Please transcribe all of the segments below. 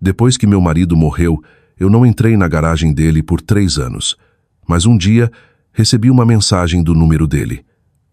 Depois que meu marido morreu, eu não entrei na garagem dele por 3 anos. Mas um dia, recebi uma mensagem do número dele.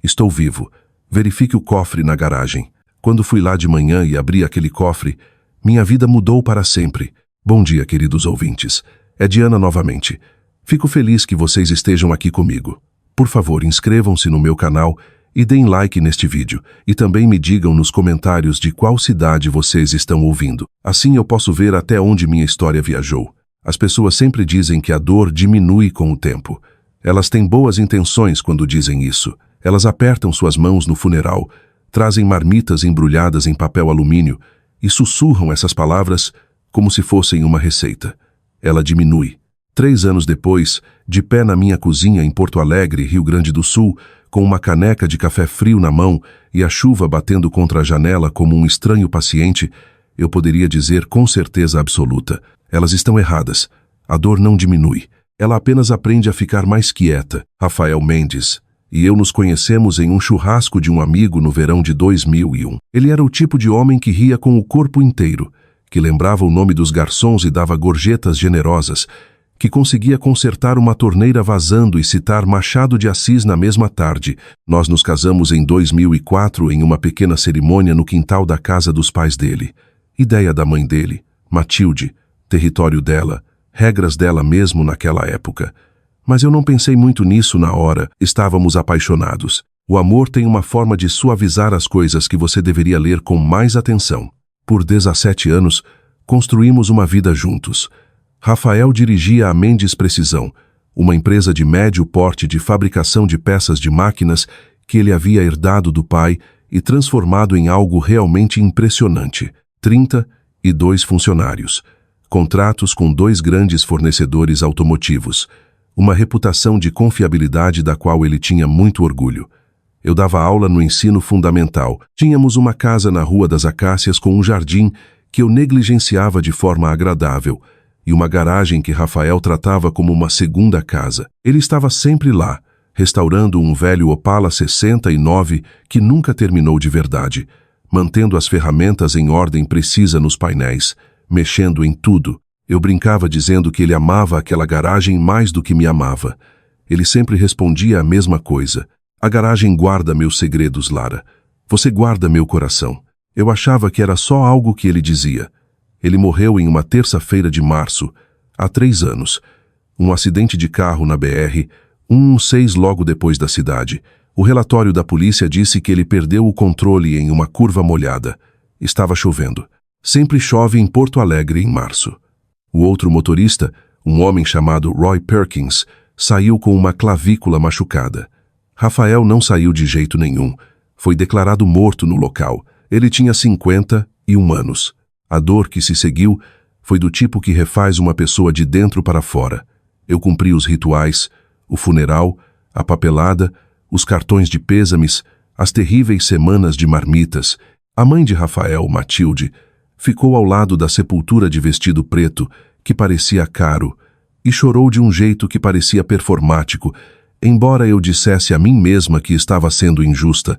Estou vivo. Verifique o cofre na garagem. Quando fui lá de manhã e abri aquele cofre, minha vida mudou para sempre. Bom dia, queridos ouvintes. É Diana novamente. Fico feliz que vocês estejam aqui comigo. Por favor, inscrevam-se no meu canal e deem like neste vídeo. E também me digam nos comentários de qual cidade vocês estão ouvindo. Assim eu posso ver até onde minha história viajou. As pessoas sempre dizem que a dor diminui com o tempo. Elas têm boas intenções quando dizem isso. Elas apertam suas mãos no funeral, trazem marmitas embrulhadas em papel alumínio e sussurram essas palavras como se fossem uma receita. Ela diminui. 3 anos depois, de pé na minha cozinha em Porto Alegre, Rio Grande do Sul, com uma caneca de café frio na mão e a chuva batendo contra a janela como um estranho paciente, eu poderia dizer com certeza absoluta: elas estão erradas. A dor não diminui. Ela apenas aprende a ficar mais quieta. Rafael Mendes e eu nos conhecemos em um churrasco de um amigo no verão de 2001. Ele era o tipo de homem que ria com o corpo inteiro, que lembrava o nome dos garçons e dava gorjetas generosas, que conseguia consertar uma torneira vazando e citar Machado de Assis na mesma tarde. Nós nos casamos em 2004 em uma pequena cerimônia no quintal da casa dos pais dele. Ideia da mãe dele, Matilde, território dela, regras dela mesmo naquela época. Mas eu não pensei muito nisso na hora, estávamos apaixonados. O amor tem uma forma de suavizar as coisas que você deveria ler com mais atenção. Por 17 anos, construímos uma vida juntos. Rafael dirigia a Mendes Precisão, uma empresa de médio porte de fabricação de peças de máquinas que ele havia herdado do pai e transformado em algo realmente impressionante. 32 funcionários, contratos com 2 grandes fornecedores automotivos, uma reputação de confiabilidade da qual ele tinha muito orgulho. Eu dava aula no ensino fundamental. Tínhamos uma casa na Rua das Acácias com um jardim que eu negligenciava de forma agradável e uma garagem que Rafael tratava como uma segunda casa. Ele estava sempre lá, restaurando um velho Opala 69 que nunca terminou de verdade, mantendo as ferramentas em ordem precisa nos painéis, mexendo em tudo. Eu brincava dizendo que ele amava aquela garagem mais do que me amava. Ele sempre respondia a mesma coisa. A garagem guarda meus segredos, Lara. Você guarda meu coração. Eu achava que era só algo que ele dizia. Ele morreu em uma terça-feira de março, há 3 anos. Um acidente de carro na BR, 116 logo depois da cidade. O relatório da polícia disse que ele perdeu o controle em uma curva molhada. Estava chovendo. Sempre chove em Porto Alegre em março. O outro motorista, um homem chamado Roy Perkins, saiu com uma clavícula machucada. Rafael não saiu de jeito nenhum. Foi declarado morto no local. Ele tinha 51 anos. A dor que se seguiu foi do tipo que refaz uma pessoa de dentro para fora. Eu cumpri os rituais, o funeral, a papelada, os cartões de pêsames, as terríveis semanas de marmitas. A mãe de Rafael, Matilde, ficou ao lado da sepultura de vestido preto, que parecia caro, e chorou de um jeito que parecia performático, embora eu dissesse a mim mesma que estava sendo injusta.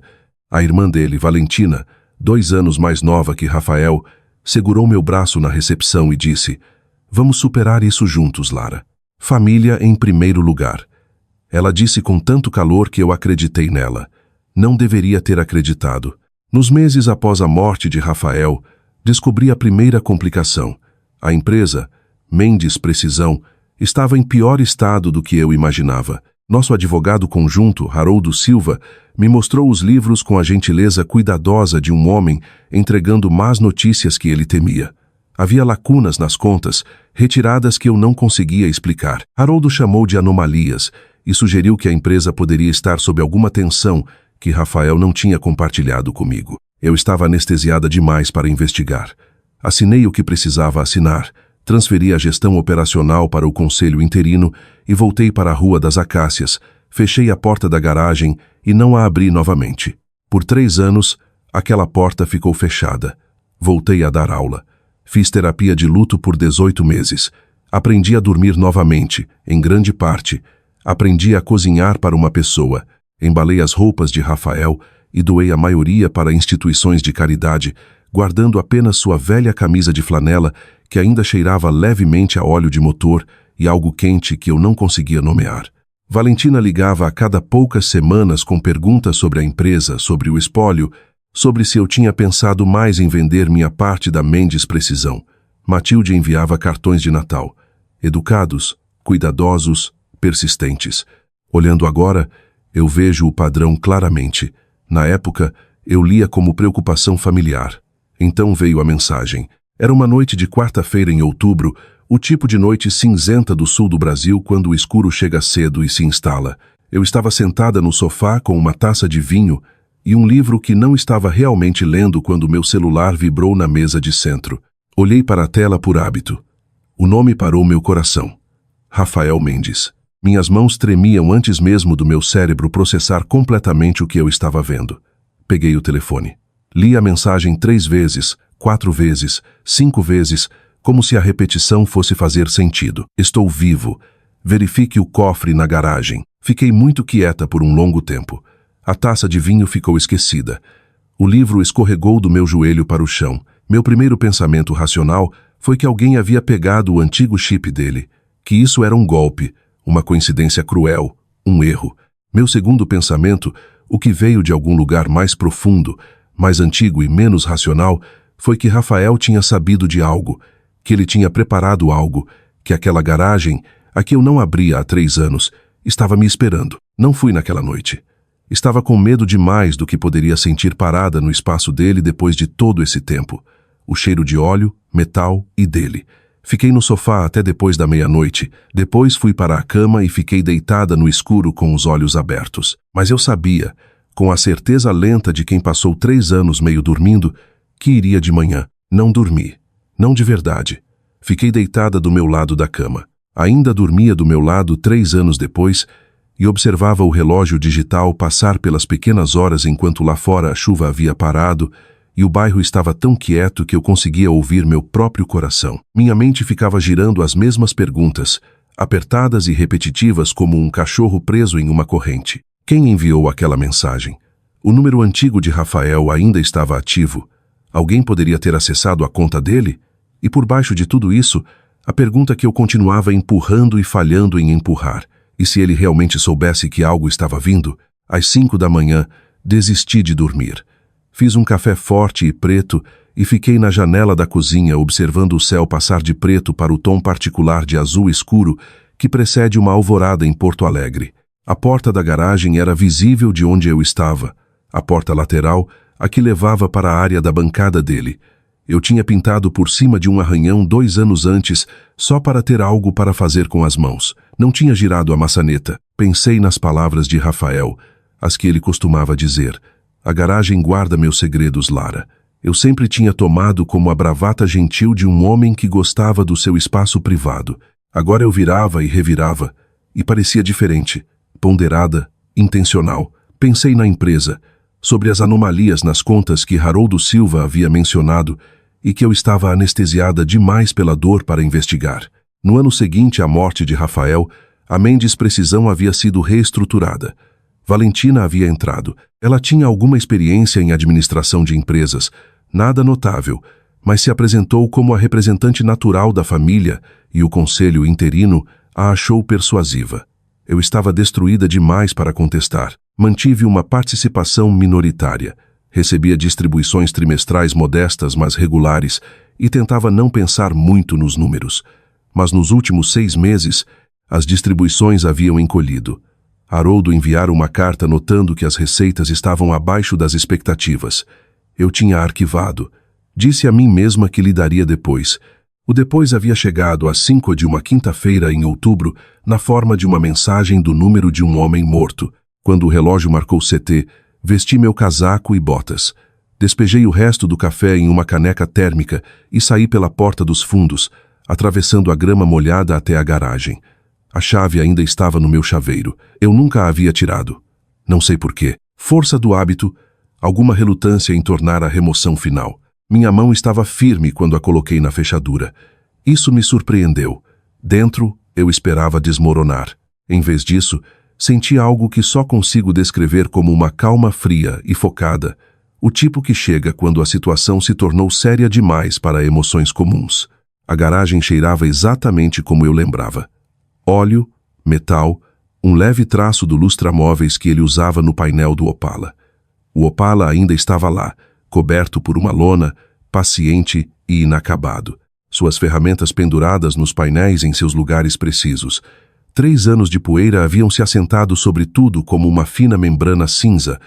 A irmã dele, Valentina, 2 anos mais nova que Rafael, segurou meu braço na recepção e disse: "Vamos superar isso juntos, Lara. Família em primeiro lugar." Ela disse com tanto calor que eu acreditei nela. Não deveria ter acreditado. Nos meses após a morte de Rafael, descobri a primeira complicação. A empresa, Mendes Precisão, estava em pior estado do que eu imaginava. Nosso advogado conjunto, Haroldo Silva, me mostrou os livros com a gentileza cuidadosa de um homem entregando más notícias que ele temia. Havia lacunas nas contas, retiradas que eu não conseguia explicar. Haroldo chamou de anomalias e sugeriu que a empresa poderia estar sob alguma tensão que Rafael não tinha compartilhado comigo. Eu estava anestesiada demais para investigar. Assinei o que precisava assinar, transferi a gestão operacional para o conselho interino e voltei para a Rua das Acácias, fechei a porta da garagem e não a abri novamente. Por 3 anos, aquela porta ficou fechada. Voltei a dar aula. Fiz terapia de luto por 18 meses. Aprendi a dormir novamente, em grande parte. Aprendi a cozinhar para uma pessoa. Embalei as roupas de Rafael e doei a maioria para instituições de caridade, guardando apenas sua velha camisa de flanela que ainda cheirava levemente a óleo de motor e algo quente que eu não conseguia nomear. Valentina ligava a cada poucas semanas com perguntas sobre a empresa, sobre o espólio, sobre se eu tinha pensado mais em vender minha parte da Mendes Precisão. Matilde enviava cartões de Natal. Educados, cuidadosos, persistentes. Olhando agora, eu vejo o padrão claramente. Na época, eu lia como preocupação familiar. Então veio a mensagem. Era uma noite de quarta-feira em outubro, o tipo de noite cinzenta do sul do Brasil quando o escuro chega cedo e se instala. Eu estava sentada no sofá com uma taça de vinho e um livro que não estava realmente lendo quando meu celular vibrou na mesa de centro. Olhei para a tela por hábito. O nome parou meu coração. Rafael Mendes. Minhas mãos tremiam antes mesmo do meu cérebro processar completamente o que eu estava vendo. Peguei o telefone. Li a mensagem 3 vezes, 4 vezes, 5 vezes, como se a repetição fosse fazer sentido. Estou vivo. Verifique o cofre na garagem. Fiquei muito quieta por um longo tempo. A taça de vinho ficou esquecida. O livro escorregou do meu joelho para o chão. Meu primeiro pensamento racional foi que alguém havia pegado o antigo chip dele, que isso era um golpe, uma coincidência cruel, um erro. Meu segundo pensamento, o que veio de algum lugar mais profundo, mais antigo e menos racional, foi que Rafael tinha sabido de algo, que ele tinha preparado algo, que aquela garagem, a que eu não abria há 3 anos, estava me esperando. Não fui naquela noite. Estava com medo demais do que poderia sentir parada no espaço dele depois de todo esse tempo. O cheiro de óleo, metal e dele. Fiquei no sofá até depois da meia-noite. Depois fui para a cama e fiquei deitada no escuro com os olhos abertos. Mas eu sabia, com a certeza lenta de quem passou 3 anos meio dormindo, que iria de manhã. Não dormi. Não de verdade. Fiquei deitada do meu lado da cama. Ainda dormia do meu lado 3 anos depois e observava o relógio digital passar pelas pequenas horas enquanto lá fora a chuva havia parado e o bairro estava tão quieto que eu conseguia ouvir meu próprio coração. Minha mente ficava girando as mesmas perguntas, apertadas e repetitivas como um cachorro preso em uma corrente. Quem enviou aquela mensagem? O número antigo de Rafael ainda estava ativo. Alguém poderia ter acessado a conta dele? E por baixo de tudo isso, a pergunta que eu continuava empurrando e falhando em empurrar. E se ele realmente soubesse que algo estava vindo? Às 5 da manhã, desisti de dormir. Fiz um café forte e preto e fiquei na janela da cozinha observando o céu passar de preto para o tom particular de azul escuro que precede uma alvorada em Porto Alegre. A porta da garagem era visível de onde eu estava. A porta lateral, a que levava para a área da bancada dele. Eu tinha pintado por cima de um arranhão 2 anos antes, só para ter algo para fazer com as mãos. Não tinha girado a maçaneta. Pensei nas palavras de Rafael, as que ele costumava dizer. A garagem guarda meus segredos, Lara. Eu sempre tinha tomado como a bravata gentil de um homem que gostava do seu espaço privado. Agora eu virava e revirava, e parecia diferente, ponderada, intencional. Pensei na empresa, sobre as anomalias nas contas que Haroldo Silva havia mencionado e que eu estava anestesiada demais pela dor para investigar. No ano seguinte à morte de Rafael, a Mendes Precisão havia sido reestruturada. Valentina havia entrado. Ela tinha alguma experiência em administração de empresas, nada notável, mas se apresentou como a representante natural da família e o conselho interino a achou persuasiva. Eu estava destruída demais para contestar. Mantive uma participação minoritária. Recebia distribuições trimestrais modestas, mas regulares, e tentava não pensar muito nos números. Mas nos últimos 6 meses, as distribuições haviam encolhido. Haroldo enviara uma carta notando que as receitas estavam abaixo das expectativas. Eu tinha arquivado. Disse a mim mesma que lidaria depois. O depois havia chegado às 5 de uma quinta-feira em outubro, na forma de uma mensagem do número de um homem morto. Quando o relógio marcou CT, vesti meu casaco e botas. Despejei o resto do café em uma caneca térmica e saí pela porta dos fundos, atravessando a grama molhada até a garagem. A chave ainda estava no meu chaveiro. Eu nunca a havia tirado. Não sei porquê. Força do hábito, alguma relutância em tornar a remoção final. Minha mão estava firme quando a coloquei na fechadura. Isso me surpreendeu. Dentro, eu esperava desmoronar. Em vez disso, senti algo que só consigo descrever como uma calma fria e focada. O tipo que chega quando a situação se tornou séria demais para emoções comuns. A garagem cheirava exatamente como eu lembrava. Óleo, metal, um leve traço do lustramóveis que ele usava no painel do Opala. O Opala ainda estava lá, coberto por uma lona, paciente e inacabado. Suas ferramentas penduradas nos painéis em seus lugares precisos. 3 anos de poeira haviam se assentado sobre tudo como uma fina membrana cinza,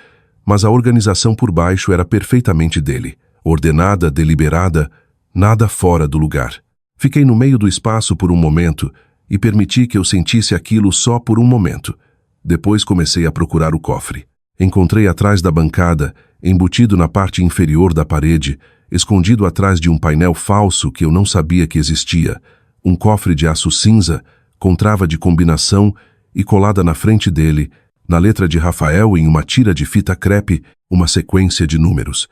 mas a organização por baixo era perfeitamente dele. Ordenada, deliberada, nada fora do lugar. Fiquei no meio do espaço por um momento e permiti que eu sentisse aquilo só por um momento. Depois comecei a procurar o cofre. Encontrei atrás da bancada, embutido na parte inferior da parede, escondido atrás de um painel falso que eu não sabia que existia, um cofre de aço cinza, com trava de combinação e colada na frente dele, na letra de Rafael em uma tira de fita crepe, uma sequência de números.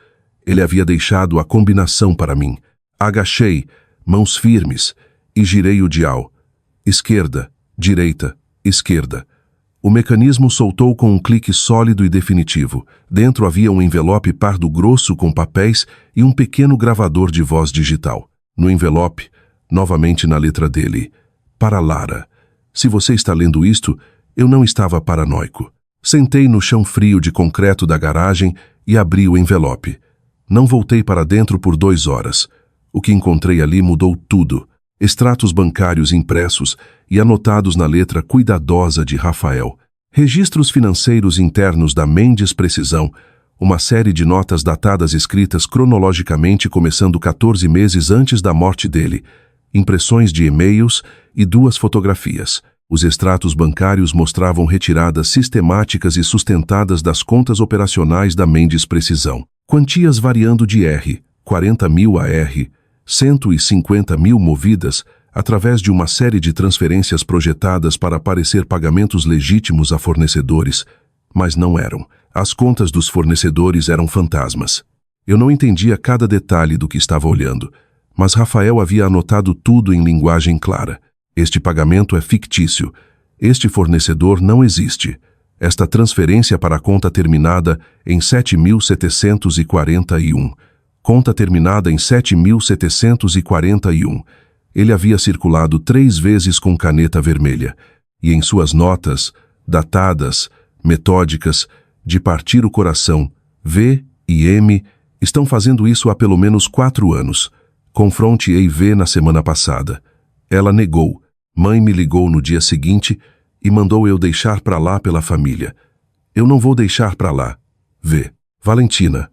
Ele havia deixado a combinação para mim. Agachei, mãos firmes, e girei o dial. Esquerda, direita, esquerda. O mecanismo soltou com um clique sólido e definitivo. Dentro havia um envelope pardo grosso com papéis e um pequeno gravador de voz digital. No envelope, novamente na letra dele, para Lara. Se você está lendo isto, eu não estava paranoico. Sentei no chão frio de concreto da garagem e abri o envelope. Não voltei para dentro por 2 horas. O que encontrei ali mudou tudo. Extratos bancários impressos e anotados na letra cuidadosa de Rafael. Registros financeiros internos da Mendes Precisão, uma série de notas datadas escritas cronologicamente começando 14 meses antes da morte dele, impressões de e-mails e 2 fotografias. Os extratos bancários mostravam retiradas sistemáticas e sustentadas das contas operacionais da Mendes Precisão. Quantias variando de R, 40 mil a R, 150 mil movidas através de uma série de transferências projetadas para parecer pagamentos legítimos a fornecedores, mas não eram. As contas dos fornecedores eram fantasmas. Eu não entendia cada detalhe do que estava olhando, mas Rafael havia anotado tudo em linguagem clara. Este pagamento é fictício. Este fornecedor não existe. Esta transferência para a conta terminada em 7.741. Conta terminada em 7.741. Ele havia circulado 3 vezes com caneta vermelha. E em suas notas, datadas, metódicas, de partir o coração, V e M, estão fazendo isso há pelo menos 4 anos. Confronte V na semana passada. Ela negou. Mãe me ligou no dia seguinte e mandou eu deixar para lá pela família. Eu não vou deixar para lá. V. Valentina.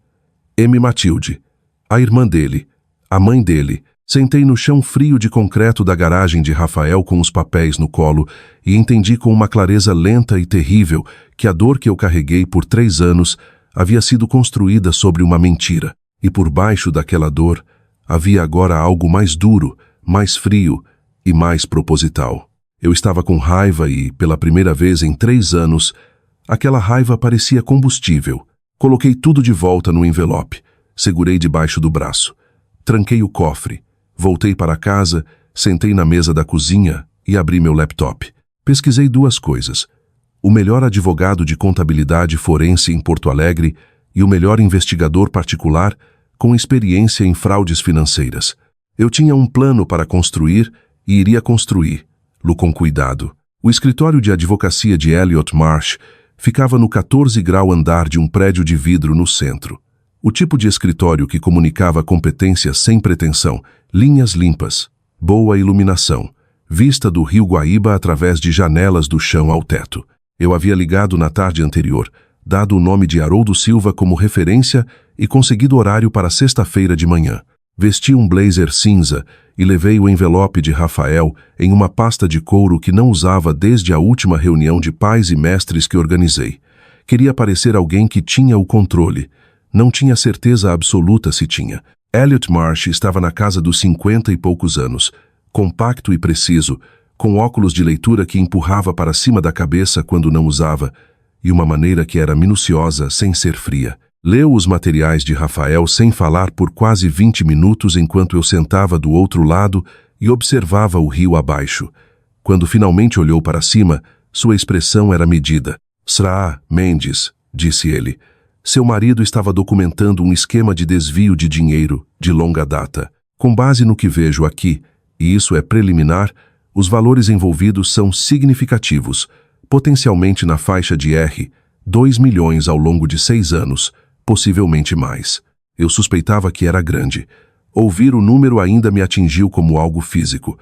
M. Matilde. A irmã dele. A mãe dele. Sentei no chão frio de concreto da garagem de Rafael com os papéis no colo e entendi com uma clareza lenta e terrível que a dor que eu carreguei por 3 anos havia sido construída sobre uma mentira. E por baixo daquela dor havia agora algo mais duro, mais frio e mais proposital. Eu estava com raiva e, pela primeira vez em 3 anos, aquela raiva parecia combustível. Coloquei tudo de volta no envelope, segurei debaixo do braço, tranquei o cofre, voltei para casa, sentei na mesa da cozinha e abri meu laptop. Pesquisei 2 coisas: o melhor advogado de contabilidade forense em Porto Alegre e o melhor investigador particular com experiência em fraudes financeiras. Eu tinha um plano para construir e iria construí-lo com cuidado. O escritório de advocacia de Elliot Marsh ficava no 14º andar de um prédio de vidro no centro. O tipo de escritório que comunicava competência sem pretensão, linhas limpas, boa iluminação, vista do rio Guaíba através de janelas do chão ao teto. Eu havia ligado na tarde anterior, dado o nome de Haroldo Silva como referência e conseguido horário para sexta-feira de manhã. Vesti um blazer cinza e levei o envelope de Rafael em uma pasta de couro que não usava desde a última reunião de pais e mestres que organizei. Queria parecer alguém que tinha o controle. Não tinha certeza absoluta se tinha. Elliot Marsh estava na casa dos 50 e poucos anos, compacto e preciso, com óculos de leitura que empurrava para cima da cabeça quando não usava, e uma maneira que era minuciosa sem ser fria. Leu os materiais de Rafael sem falar por quase 20 minutos enquanto eu sentava do outro lado e observava o rio abaixo. Quando finalmente olhou para cima, sua expressão era medida. Sra. Mendes, disse ele, Seu marido estava documentando um esquema de desvio de dinheiro de longa data. Com base no que vejo aqui, e isso é preliminar, os valores envolvidos são significativos, potencialmente na faixa de R$ 2 milhões ao longo de 6 anos, possivelmente mais. Eu suspeitava que era grande. Ouvir o número ainda me atingiu como algo físico.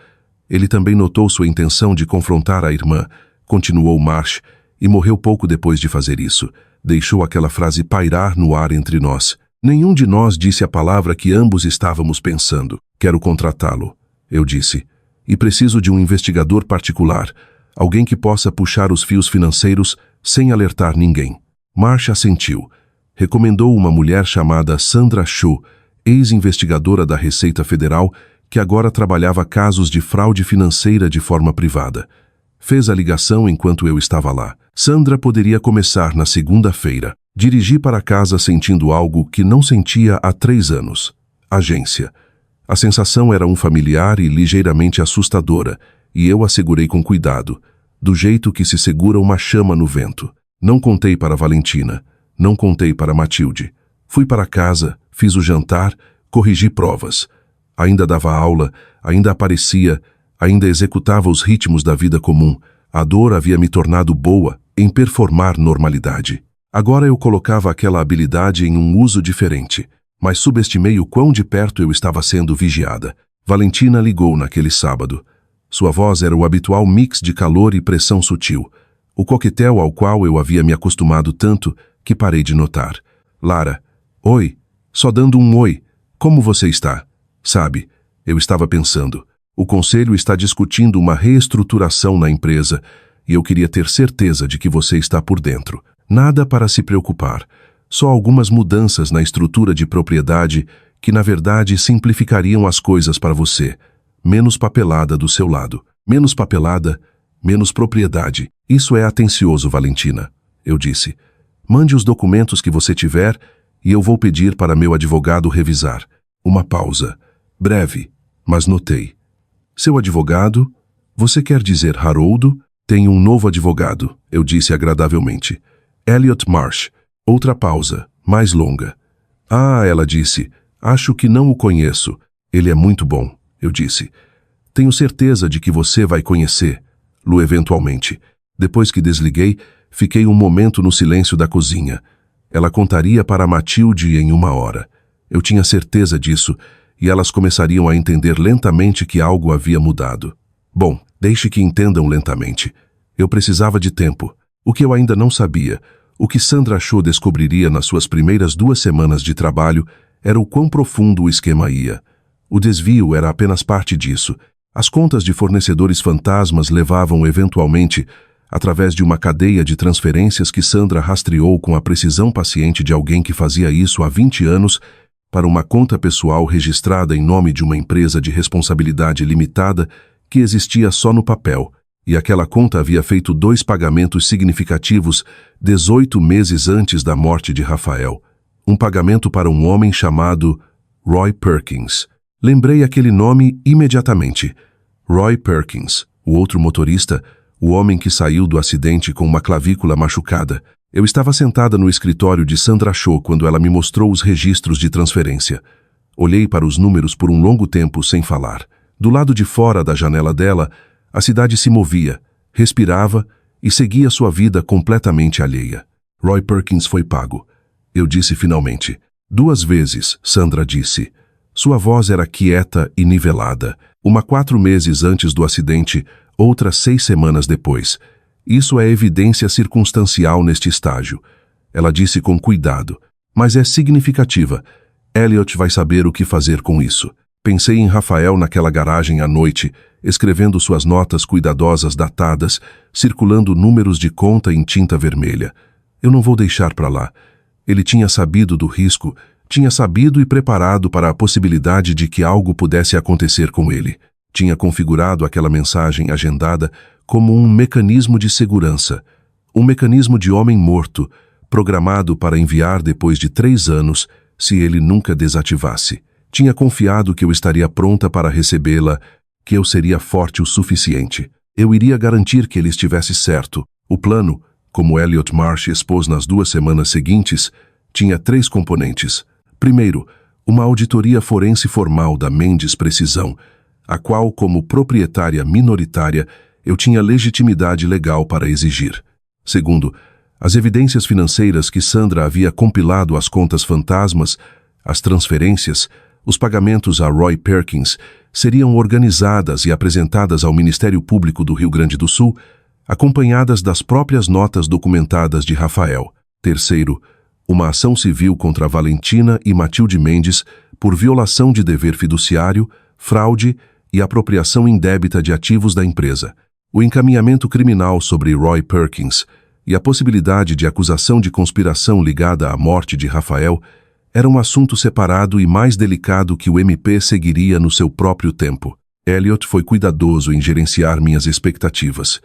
Ele também notou sua intenção de confrontar a irmã, continuou Marsh, e morreu pouco depois de fazer isso. Deixou aquela frase pairar no ar entre nós. Nenhum de nós disse a palavra que ambos estávamos pensando. Quero contratá-lo, eu disse. E preciso de um investigador particular, alguém que possa puxar os fios financeiros sem alertar ninguém. Marsh assentiu. Recomendou uma mulher chamada Sandra Shaw, ex-investigadora da Receita Federal, que agora trabalhava casos de fraude financeira de forma privada. Fez a ligação enquanto eu estava lá. Sandra poderia começar na segunda-feira. Dirigi para casa sentindo algo que não sentia há 3 anos. Agência. A sensação era familiar e ligeiramente assustadora, e eu a segurei com cuidado, do jeito que se segura uma chama no vento. Não contei para Valentina, não contei para Matilde. Fui para casa, fiz o jantar, corrigi provas. Ainda dava aula, ainda aparecia, ainda executava os ritmos da vida comum. A dor havia me tornado boa em performar normalidade. Agora eu colocava aquela habilidade em um uso diferente, mas subestimei o quão de perto eu estava sendo vigiada. Valentina ligou naquele sábado. Sua voz era o habitual mix de calor e pressão sutil, o coquetel ao qual eu havia me acostumado tanto que parei de notar. Lara, oi, só dando um oi, como você está? Sabe, eu estava pensando, o conselho está discutindo uma reestruturação na empresa e eu queria ter certeza de que você está por dentro. Nada para se preocupar, só algumas mudanças na estrutura de propriedade que, na verdade, simplificariam as coisas para você. Menos papelada do seu lado. Menos papelada, menos propriedade. Isso é atencioso, Valentina, eu disse. Mande os documentos que você tiver e eu vou pedir para meu advogado revisar. Uma pausa. Breve, mas notei. Seu advogado? Você quer dizer Haroldo? Tenho um novo advogado, eu disse agradavelmente. Elliot Marsh. Outra pausa, mais longa. Ah, ela disse, acho que não o conheço. Ele é muito bom, eu disse. Tenho certeza de que você vai conhecê-lo eventualmente. Depois que desliguei, fiquei um momento no silêncio da cozinha. Ela contaria para Matilde em 1 hora. Eu tinha certeza disso, e elas começariam a entender lentamente que algo havia mudado. Bom, deixe que entendam lentamente. Eu precisava de tempo. O que eu ainda não sabia, o que Sandra Shaw descobriria nas suas primeiras 2 semanas de trabalho, era o quão profundo o esquema ia. O desvio era apenas parte disso. As contas de fornecedores fantasmas levavam eventualmente, através de uma cadeia de transferências que Sandra rastreou com a precisão paciente de alguém que fazia isso há 20 anos, para uma conta pessoal registrada em nome de uma empresa de responsabilidade limitada que existia só no papel, e aquela conta havia feito 2 pagamentos significativos 18 meses antes da morte de Rafael. Um pagamento para um homem chamado Roy Perkins. Lembrei aquele nome imediatamente. Roy Perkins, o outro motorista, o homem que saiu do acidente com uma clavícula machucada. Eu estava sentada no escritório de Sandra Shaw quando ela me mostrou os registros de transferência. Olhei para os números por um longo tempo sem falar. Do lado de fora da janela dela, a cidade se movia, respirava e seguia sua vida completamente alheia. Roy Perkins foi pago. Eu disse finalmente. 2 vezes, Sandra disse. Sua voz era quieta e nivelada. Uma 4 meses antes do acidente, outra 6 semanas depois. Isso é evidência circunstancial neste estágio. Ela disse com cuidado. Mas é significativa. Elliot vai saber o que fazer com isso. Pensei em Rafael naquela garagem à noite, escrevendo suas notas cuidadosas datadas, circulando números de conta em tinta vermelha. Eu não vou deixar para lá. Ele tinha sabido do risco, tinha sabido e preparado para a possibilidade de que algo pudesse acontecer com ele. Tinha configurado aquela mensagem agendada como um mecanismo de segurança, um mecanismo de homem morto, programado para enviar depois de 3 anos, se ele nunca desativasse. Tinha confiado que eu estaria pronta para recebê-la, que eu seria forte o suficiente. Eu iria garantir que ele estivesse certo. O plano, como Elliot Marsh expôs nas 2 semanas seguintes, Tinha 3 componentes. Primeiro, uma auditoria forense formal da Mendes Precisão, a qual, como proprietária minoritária, eu tinha legitimidade legal para exigir. Segundo, as evidências financeiras que Sandra havia compilado às contas fantasmas, as transferências, os pagamentos a Roy Perkins, seriam organizadas e apresentadas ao Ministério Público do Rio Grande do Sul, acompanhadas das próprias notas documentadas de Rafael. Terceiro, uma ação civil contra Valentina e Matilde Mendes por violação de dever fiduciário, fraude e apropriação indébita de ativos da empresa. O encaminhamento criminal sobre Roy Perkins e a possibilidade de acusação de conspiração ligada à morte de Rafael era um assunto separado e mais delicado que o MP seguiria no seu próprio tempo. Elliot foi cuidadoso em gerenciar minhas expectativas.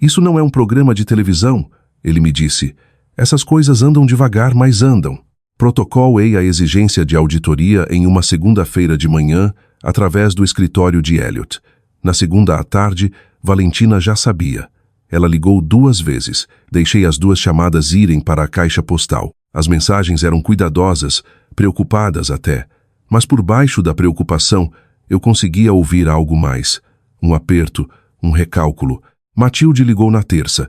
Isso não é um programa de televisão, ele me disse. Essas coisas andam devagar, mas andam. Protocolei a exigência de auditoria em uma segunda-feira de manhã, através do escritório de Elliot. Na segunda à tarde, Valentina já sabia. Ela ligou 2 vezes. Deixei as 2 chamadas irem para a caixa postal. As mensagens eram cuidadosas, preocupadas até. Mas por baixo da preocupação, eu conseguia ouvir algo mais. Um aperto, um recálculo. Matilde ligou na terça.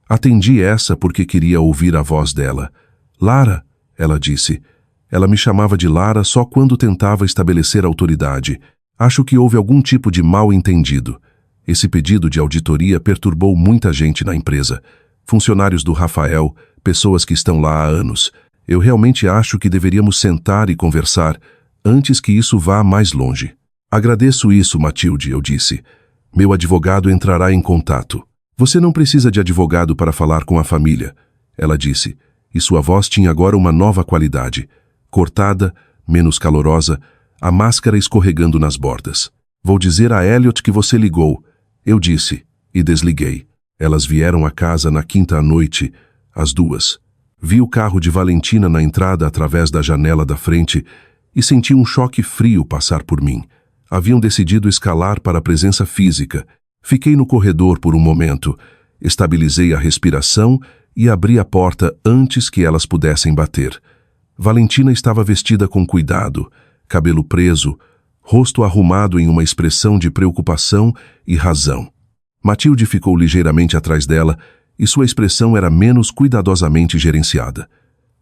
Atendi essa porque queria ouvir a voz dela. Lara, ela disse. Ela me chamava de Lara só quando tentava estabelecer autoridade. Acho que houve algum tipo de mal-entendido. Esse pedido de auditoria perturbou muita gente na empresa. Funcionários do Rafael, pessoas que estão lá há anos. Eu realmente acho que deveríamos sentar e conversar antes que isso vá mais longe. Agradeço isso, Matilde, eu disse. Meu advogado entrará em contato. Você não precisa de advogado para falar com a família, ela disse, e sua voz tinha agora uma nova qualidade. Cortada, menos calorosa, a máscara escorregando nas bordas. Vou dizer a Elliot que você ligou, eu disse, e desliguei. Elas vieram à casa na quinta à noite, às 2. Vi o carro de Valentina na entrada através da janela da frente e senti um choque frio passar por mim. Haviam decidido escalar para a presença física. Fiquei no corredor por um momento, estabilizei a respiração e abri a porta antes que elas pudessem bater. Valentina estava vestida com cuidado, cabelo preso, rosto arrumado em uma expressão de preocupação e razão. Matilde ficou ligeiramente atrás dela e sua expressão era menos cuidadosamente gerenciada.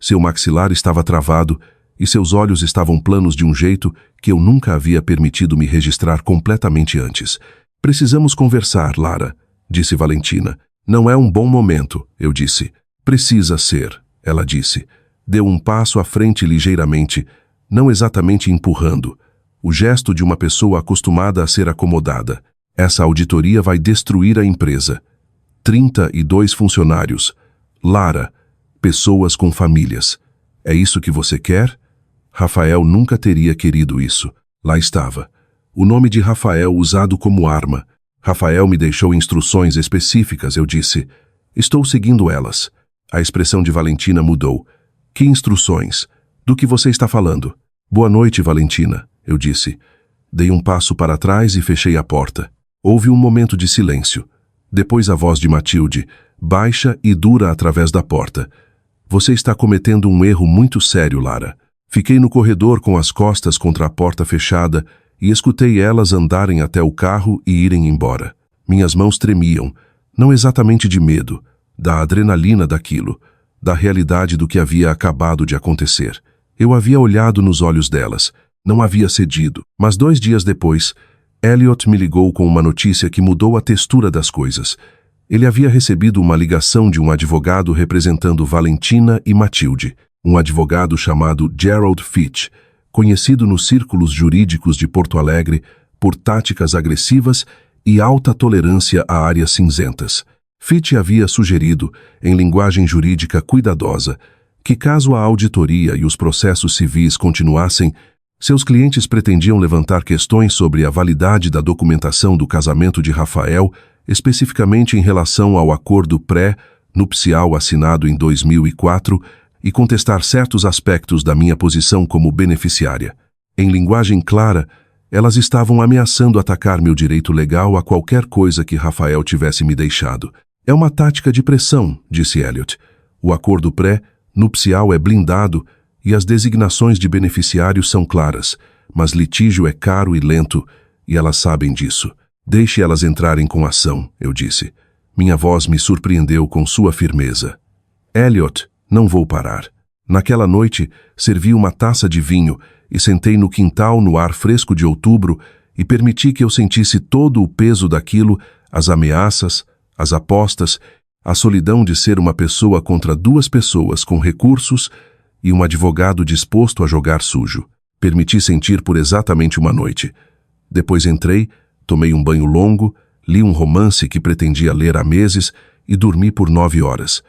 Seu maxilar estava travado e seus olhos estavam planos de um jeito que eu nunca havia permitido me registrar completamente antes. Precisamos conversar, Lara, disse Valentina. Não é um bom momento, eu disse. Precisa ser, ela disse. Deu um passo à frente ligeiramente, não exatamente empurrando. O gesto de uma pessoa acostumada a ser acomodada. Essa auditoria vai destruir a empresa. 32 funcionários. Lara, pessoas com famílias. É isso que você quer? Rafael nunca teria querido isso. Lá estava. O nome de Rafael usado como arma. Rafael me deixou instruções específicas, eu disse. Estou seguindo elas. A expressão de Valentina mudou. Que instruções? Do que você está falando? Boa noite, Valentina, eu disse. Dei um passo para trás e fechei a porta. Houve um momento de silêncio. Depois a voz de Matilde, baixa e dura através da porta. Você está cometendo um erro muito sério, Lara. Fiquei no corredor com as costas contra a porta fechada e escutei elas andarem até o carro e irem embora. Minhas mãos tremiam, não exatamente de medo, da adrenalina daquilo, da realidade do que havia acabado de acontecer. Eu havia olhado nos olhos delas, não havia cedido, mas 2 dias depois, Elliot me ligou com uma notícia que mudou a textura das coisas. Ele havia recebido uma ligação de um advogado representando Valentina e Matilde, um advogado chamado Gerald Fitch, conhecido nos círculos jurídicos de Porto Alegre por táticas agressivas e alta tolerância a áreas cinzentas. Fitch havia sugerido, em linguagem jurídica cuidadosa, que caso a auditoria e os processos civis continuassem, seus clientes pretendiam levantar questões sobre a validade da documentação do casamento de Rafael, especificamente em relação ao acordo pré-nupcial assinado em 2004, e contestar certos aspectos da minha posição como beneficiária. Em linguagem clara, elas estavam ameaçando atacar meu direito legal a qualquer coisa que Rafael tivesse me deixado. É uma tática de pressão, disse Elliot. O acordo Nupcial é blindado e as designações de beneficiários são claras, mas litígio é caro e lento, e elas sabem disso. Deixe elas entrarem com ação, eu disse. Minha voz me surpreendeu com sua firmeza. Elliot, não vou parar. Naquela noite, servi uma taça de vinho e sentei no quintal no ar fresco de outubro e permiti que eu sentisse todo o peso daquilo, as ameaças, as apostas, a solidão de ser uma pessoa contra duas pessoas com recursos e um advogado disposto a jogar sujo. Permiti sentir por exatamente uma noite. Depois entrei, tomei um banho longo, li um romance que pretendia ler há meses e dormi por 9 horas.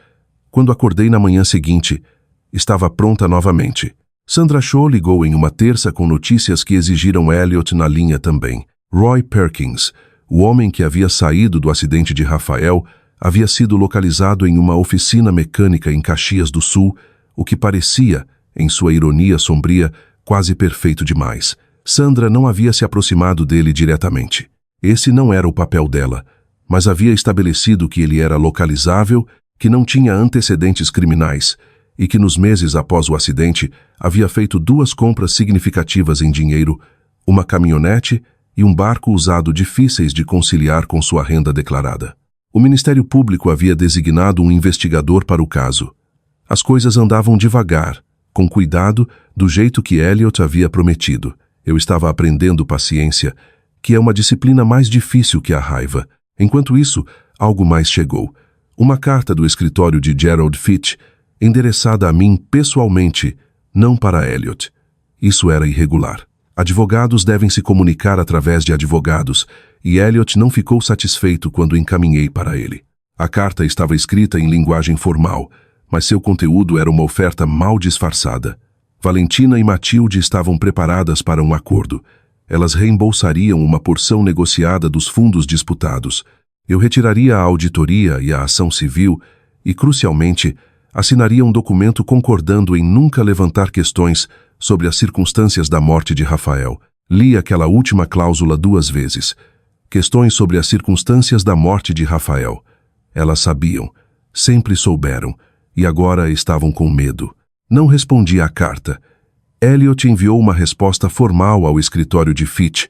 Quando acordei na manhã seguinte, estava pronta novamente. Sandra Shaw ligou em uma terça com notícias que exigiram Elliot na linha também. Roy Perkins, o homem que havia saído do acidente de Rafael, havia sido localizado em uma oficina mecânica em Caxias do Sul, o que parecia, em sua ironia sombria, quase perfeito demais. Sandra não havia se aproximado dele diretamente. Esse não era o papel dela, mas havia estabelecido que ele era localizável, que não tinha antecedentes criminais e que nos meses após o acidente havia feito 2 compras significativas em dinheiro, uma caminhonete e um barco usado difíceis de conciliar com sua renda declarada. O Ministério Público havia designado um investigador para o caso. As coisas andavam devagar, com cuidado, do jeito que Elliot havia prometido. Eu estava aprendendo paciência, que é uma disciplina mais difícil que a raiva. Enquanto isso, algo mais chegou. Uma carta do escritório de Gerald Fitch, endereçada a mim pessoalmente, não para Elliot. Isso era irregular. Advogados devem se comunicar através de advogados, e Elliot não ficou satisfeito quando encaminhei para ele. A carta estava escrita em linguagem formal, mas seu conteúdo era uma oferta mal disfarçada. Valentina e Matilde estavam preparadas para um acordo. Elas reembolsariam uma porção negociada dos fundos disputados. Eu retiraria a auditoria e a ação civil e, crucialmente, assinaria um documento concordando em nunca levantar questões sobre as circunstâncias da morte de Rafael. Li aquela última cláusula 2 vezes. Questões sobre as circunstâncias da morte de Rafael. Elas sabiam, sempre souberam, e agora estavam com medo. Não respondi à carta. Elliot enviou uma resposta formal ao escritório de Fitch,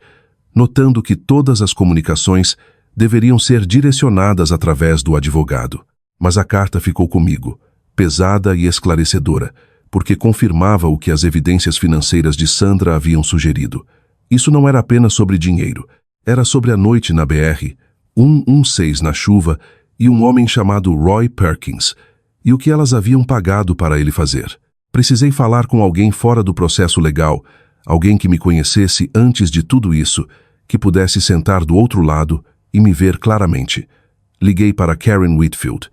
notando que todas as comunicações deveriam ser direcionadas através do advogado. Mas a carta ficou comigo, pesada e esclarecedora, porque confirmava o que as evidências financeiras de Sandra haviam sugerido. Isso não era apenas sobre dinheiro. Era sobre a noite na BR, 116 na chuva e um homem chamado Roy Perkins, e o que elas haviam pagado para ele fazer. Precisei falar com alguém fora do processo legal, alguém que me conhecesse antes de tudo isso, que pudesse sentar do outro lado e me ver claramente. Liguei para Karen Whitfield.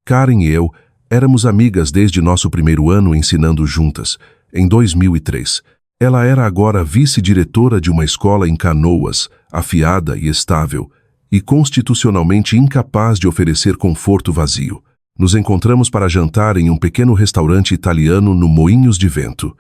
Karen e eu éramos amigas desde nosso primeiro ano ensinando juntas, em 2003. Ela era agora vice-diretora de uma escola em Canoas, afiada e estável, e constitucionalmente incapaz de oferecer conforto vazio. Nos encontramos para jantar em um pequeno restaurante italiano no Moinhos de Vento.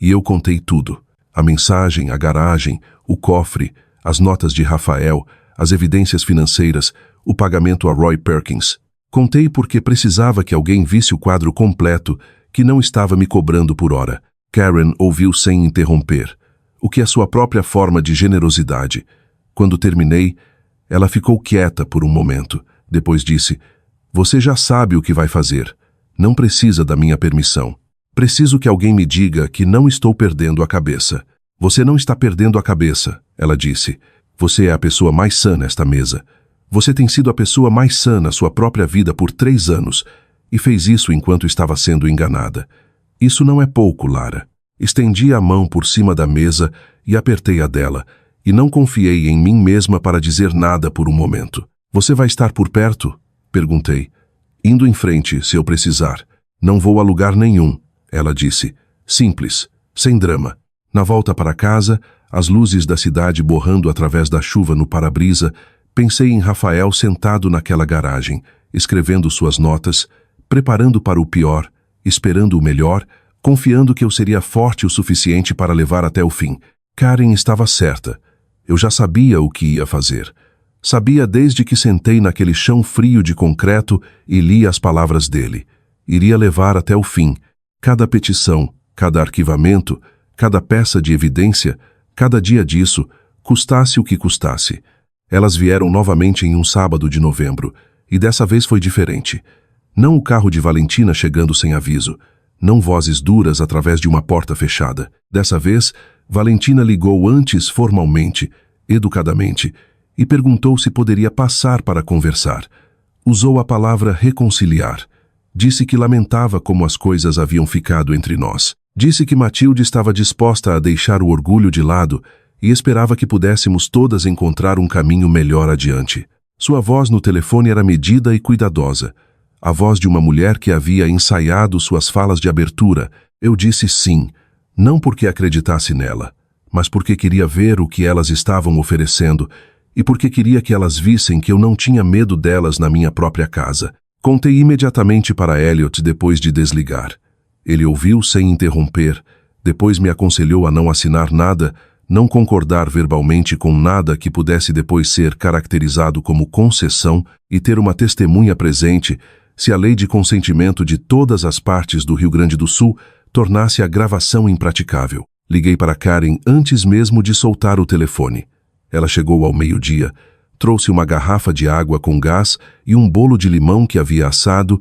E eu contei tudo. A mensagem, a garagem, o cofre, as notas de Rafael, as evidências financeiras, o pagamento a Roy Perkins. Contei porque precisava que alguém visse o quadro completo, que não estava me cobrando por hora. Karen ouviu sem interromper, o que é sua própria forma de generosidade. Quando terminei, ela ficou quieta por um momento. Depois disse: "Você já sabe o que vai fazer. Não precisa da minha permissão. Preciso que alguém me diga que não estou perdendo a cabeça." "Você não está perdendo a cabeça", ela disse. "Você é a pessoa mais sã nesta mesa. Você tem sido a pessoa mais sã na sua própria vida por 3 anos e fez isso enquanto estava sendo enganada. Isso não é pouco, Lara." Estendi a mão por cima da mesa e apertei a dela, e não confiei em mim mesma para dizer nada por um momento. "Você vai estar por perto?" perguntei. "Indo em frente, se eu precisar. Não vou a lugar nenhum", ela disse. Simples, sem drama. Na volta para casa, as luzes da cidade borrando através da chuva no para-brisa, pensei em Rafael sentado naquela garagem, escrevendo suas notas, preparando para o pior, esperando o melhor, confiando que eu seria forte o suficiente para levar até o fim. Karen estava certa. Eu já sabia o que ia fazer. Sabia desde que sentei naquele chão frio de concreto e li as palavras dele. Iria levar até o fim, Cada petição, cada arquivamento, cada peça de evidência, cada dia disso, custasse o que custasse. Elas vieram novamente em um sábado de novembro, e dessa vez foi diferente. Não o carro de Valentina chegando sem aviso, não vozes duras através de uma porta fechada. Dessa vez, Valentina ligou antes formalmente, educadamente, e perguntou se poderia passar para conversar. Usou a palavra reconciliar. Disse que lamentava como as coisas haviam ficado entre nós. Disse que Matilde estava disposta a deixar o orgulho de lado e esperava que pudéssemos todas encontrar um caminho melhor adiante. Sua voz no telefone era medida e cuidadosa. A voz de uma mulher que havia ensaiado suas falas de abertura. Eu disse sim, não porque acreditasse nela, mas porque queria ver o que elas estavam oferecendo e porque queria que elas vissem que eu não tinha medo delas na minha própria casa. Contei imediatamente para Elliot depois de desligar. Ele ouviu sem interromper, depois me aconselhou a não assinar nada, não concordar verbalmente com nada que pudesse depois ser caracterizado como concessão e ter uma testemunha presente se a lei de consentimento de todas as partes do Rio Grande do Sul tornasse a gravação impraticável. Liguei para Karen antes mesmo de soltar o telefone. Ela chegou ao meio-dia, trouxe uma garrafa de água com gás e um bolo de limão que havia assado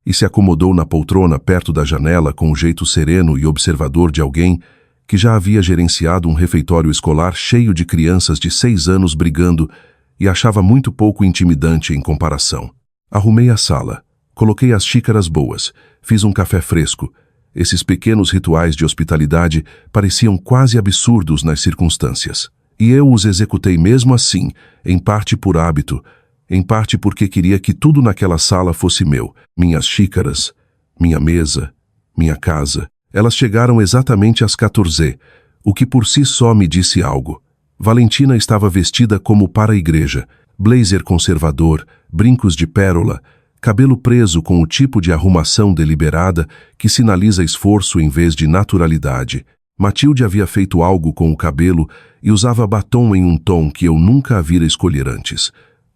e se acomodou na poltrona perto da janela com o jeito sereno e observador de alguém que já havia gerenciado um refeitório escolar cheio de crianças de 6 anos brigando e achava muito pouco intimidante em comparação. Arrumei a sala, coloquei as xícaras boas, fiz um café fresco. Esses pequenos rituais de hospitalidade pareciam quase absurdos nas circunstâncias. E eu os executei mesmo assim, em parte por hábito, em parte porque queria que tudo naquela sala fosse meu. Minhas xícaras, minha mesa, minha casa. Elas chegaram exatamente às 14, o que por si só me disse algo. Valentina estava vestida como para a igreja, blazer conservador, brincos de pérola, cabelo preso com o tipo de arrumação deliberada que sinaliza esforço em vez de naturalidade. Matilde havia feito algo com o cabelo e usava batom em um tom que eu nunca a vira escolher antes.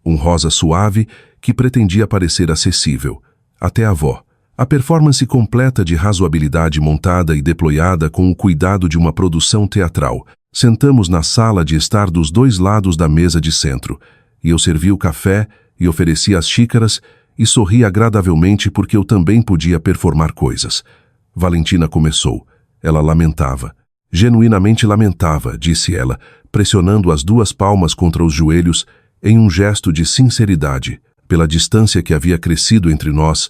Um rosa suave que pretendia parecer acessível. Até a avó. A performance completa de razoabilidade montada e deployada com o cuidado de uma produção teatral. Sentamos na sala de estar dos dois lados da mesa de centro, e eu servi o café e ofereci as xícaras e sorri agradavelmente porque eu também podia performar coisas. Valentina começou. Ela lamentava. Genuinamente lamentava, disse ela, pressionando as 2 palmas contra os joelhos em um gesto de sinceridade. Pela distância que havia crescido entre nós,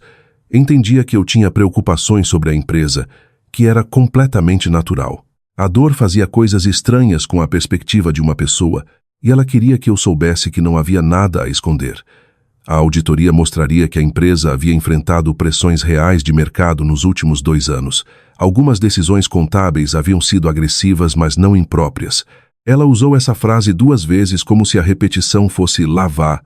entendia que eu tinha preocupações sobre a empresa, que era completamente natural. A dor fazia coisas estranhas com a perspectiva de uma pessoa, e ela queria que eu soubesse que não havia nada a esconder. A auditoria mostraria que a empresa havia enfrentado pressões reais de mercado nos últimos 2 anos. Algumas decisões contábeis haviam sido agressivas, mas não impróprias. Ela usou essa frase 2 vezes como se a repetição fosse lá.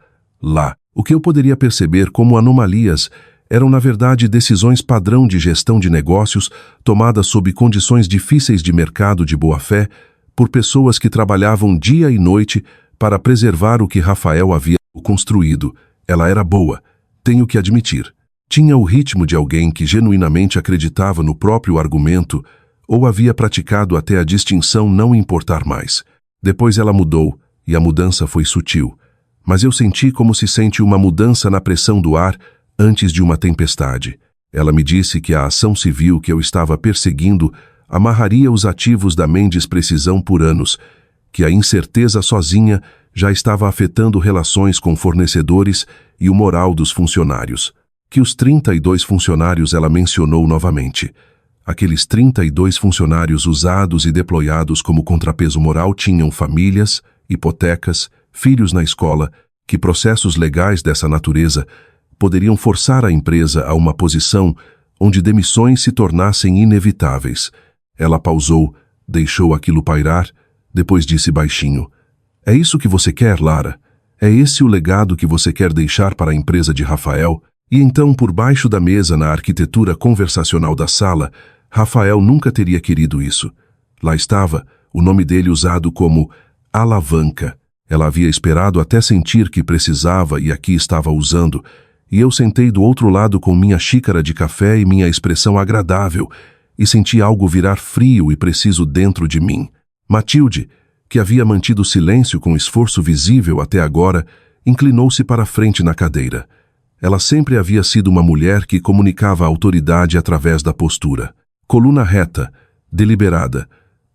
O que eu poderia perceber como anomalias eram, na verdade, decisões padrão de gestão de negócios tomadas sob condições difíceis de mercado de boa-fé por pessoas que trabalhavam dia e noite para preservar o que Rafael havia construído. Ela era boa, tenho que admitir. Tinha o ritmo de alguém que genuinamente acreditava no próprio argumento ou havia praticado até a distinção não importar mais. Depois ela mudou, e a mudança foi sutil. Mas eu senti como se sente uma mudança na pressão do ar antes de uma tempestade. Ela me disse que a ação civil que eu estava perseguindo amarraria os ativos da Mendes Precisão por anos, que a incerteza sozinha já estava afetando relações com fornecedores e o moral dos funcionários. Que os 32 funcionários ela mencionou novamente. Aqueles 32 funcionários usados e deployados como contrapeso moral tinham famílias, hipotecas, filhos na escola, que processos legais dessa natureza poderiam forçar a empresa a uma posição onde demissões se tornassem inevitáveis. Ela pausou, deixou aquilo pairar, depois disse baixinho: "É isso que você quer, Lara? É esse o legado que você quer deixar para a empresa de Rafael?" E então, por baixo da mesa, na arquitetura conversacional da sala, Rafael nunca teria querido isso. Lá estava, o nome dele usado como alavanca. Ela havia esperado até sentir que precisava e aqui estava usando, e eu sentei do outro lado com minha xícara de café e minha expressão agradável, e senti algo virar frio e preciso dentro de mim. Matilde, que havia mantido silêncio com esforço visível até agora, inclinou-se para a frente na cadeira. Ela sempre havia sido uma mulher que comunicava a autoridade através da postura. Coluna reta, deliberada,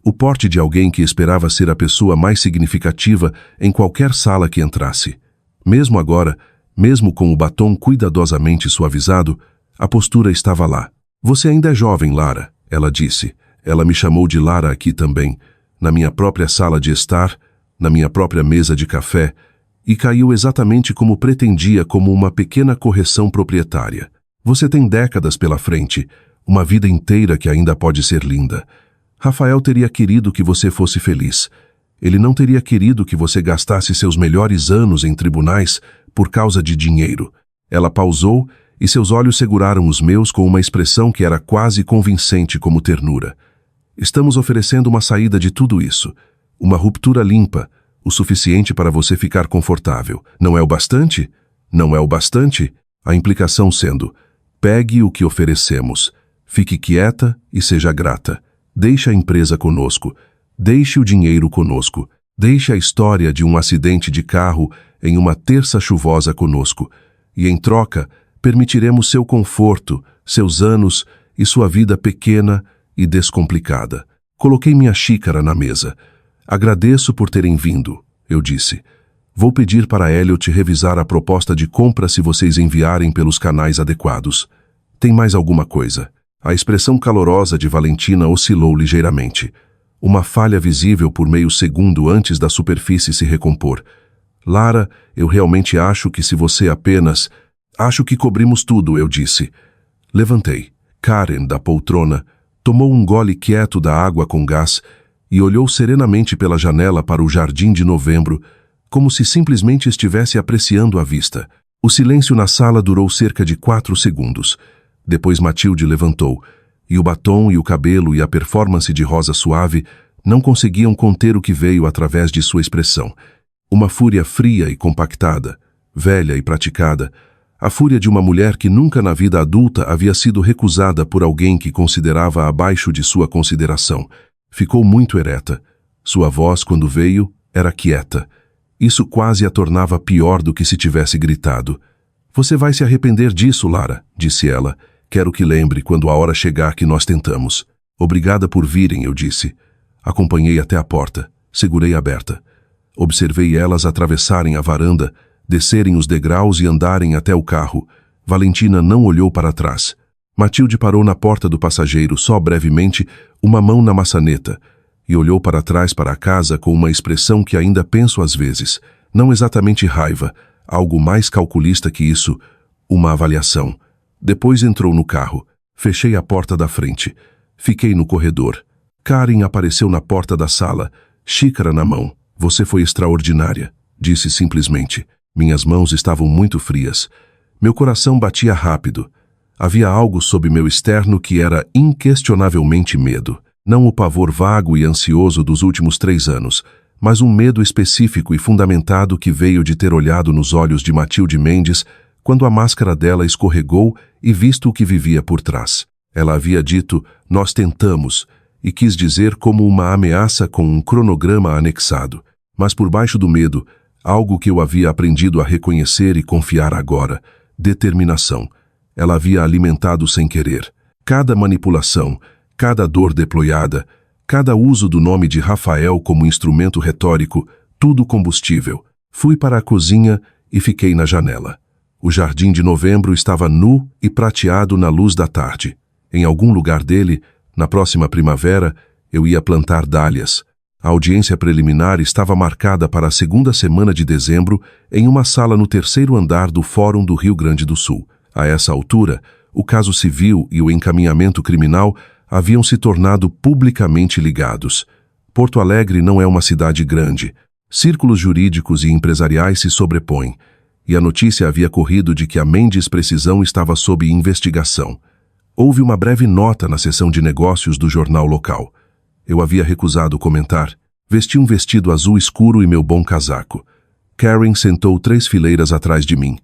o porte de alguém que esperava ser a pessoa mais significativa em qualquer sala que entrasse. Mesmo agora, mesmo com o batom cuidadosamente suavizado, a postura estava lá. Você ainda é jovem, Lara, ela disse. Ela me chamou de Lara aqui também, na minha própria sala de estar, na minha própria mesa de café, e caiu exatamente como pretendia, como uma pequena correção proprietária. Você tem décadas pela frente, uma vida inteira que ainda pode ser linda. Rafael teria querido que você fosse feliz. Ele não teria querido que você gastasse seus melhores anos em tribunais por causa de dinheiro. Ela pausou e seus olhos seguraram os meus com uma expressão que era quase convincente como ternura. Estamos oferecendo uma saída de tudo isso. Uma ruptura limpa, o suficiente para você ficar confortável. Não é o bastante? Não é o bastante? A implicação sendo, pegue o que oferecemos. Fique quieta e seja grata. Deixe a empresa conosco. Deixe o dinheiro conosco. Deixe a história de um acidente de carro em uma terça chuvosa conosco. E em troca, permitiremos seu conforto, seus anos e sua vida pequena e descomplicada. Coloquei minha xícara na mesa. Agradeço por terem vindo, eu disse. Vou pedir para Elliot revisar a proposta de compra se vocês enviarem pelos canais adequados. Tem mais alguma coisa? A expressão calorosa de Valentina oscilou ligeiramente. Uma falha visível por meio segundo antes da superfície se recompor. Lara, eu realmente acho que se você apenas... Acho que cobrimos tudo, eu disse. Levantei. Karen, da poltrona, tomou um gole quieto da água com gás e olhou serenamente pela janela para o jardim de novembro, como se simplesmente estivesse apreciando a vista. O silêncio na sala durou cerca de 4 segundos. Depois Matilde levantou, e o batom e o cabelo e a performance de rosa suave não conseguiam conter o que veio através de sua expressão. Uma fúria fria e compactada, velha e praticada, a fúria de uma mulher que nunca na vida adulta havia sido recusada por alguém que considerava abaixo de sua consideração. Ficou muito ereta. Sua voz, quando veio, era quieta. Isso quase a tornava pior do que se tivesse gritado. Você vai se arrepender disso, Lara, disse ela. Quero que lembre quando a hora chegar que nós tentamos. Obrigada por virem, eu disse. Acompanhei até a porta. Segurei aberta. Observei elas atravessarem a varanda, descerem os degraus e andarem até o carro. Valentina não olhou para trás. Matilde parou na porta do passageiro, só brevemente, uma mão na maçaneta, e olhou para trás para a casa com uma expressão que ainda penso às vezes. Não exatamente raiva, algo mais calculista que isso, uma avaliação. Depois entrou no carro. Fechei a porta da frente. Fiquei no corredor. Karen apareceu na porta da sala, xícara na mão. Você foi extraordinária, disse simplesmente. Minhas mãos estavam muito frias. Meu coração batia rápido. Havia algo sob meu externo que era inquestionavelmente medo. Não o pavor vago e ansioso dos últimos 3 anos, mas um medo específico e fundamentado que veio de ter olhado nos olhos de Matilde Mendes quando a máscara dela escorregou e visto o que vivia por trás. Ela havia dito, nós tentamos, e quis dizer como uma ameaça com um cronograma anexado. Mas por baixo do medo, algo que eu havia aprendido a reconhecer e confiar agora, determinação. Ela havia alimentado sem querer. Cada manipulação, cada dor deployada, cada uso do nome de Rafael como instrumento retórico, tudo combustível. Fui para a cozinha e fiquei na janela. O jardim de novembro estava nu e prateado na luz da tarde. Em algum lugar dele, na próxima primavera, eu ia plantar dálias. A audiência preliminar estava marcada para a 2ª semana de dezembro em uma sala no 3º andar do Fórum do Rio Grande do Sul. A essa altura, o caso civil e o encaminhamento criminal haviam se tornado publicamente ligados. Porto Alegre não é uma cidade grande. Círculos jurídicos e empresariais se sobrepõem, e a notícia havia corrido de que a Mendes Precisão estava sob investigação. Houve uma breve nota na seção de negócios do jornal local. Eu havia recusado comentar. Vesti um vestido azul escuro e meu bom casaco. Karen sentou 3 fileiras atrás de mim.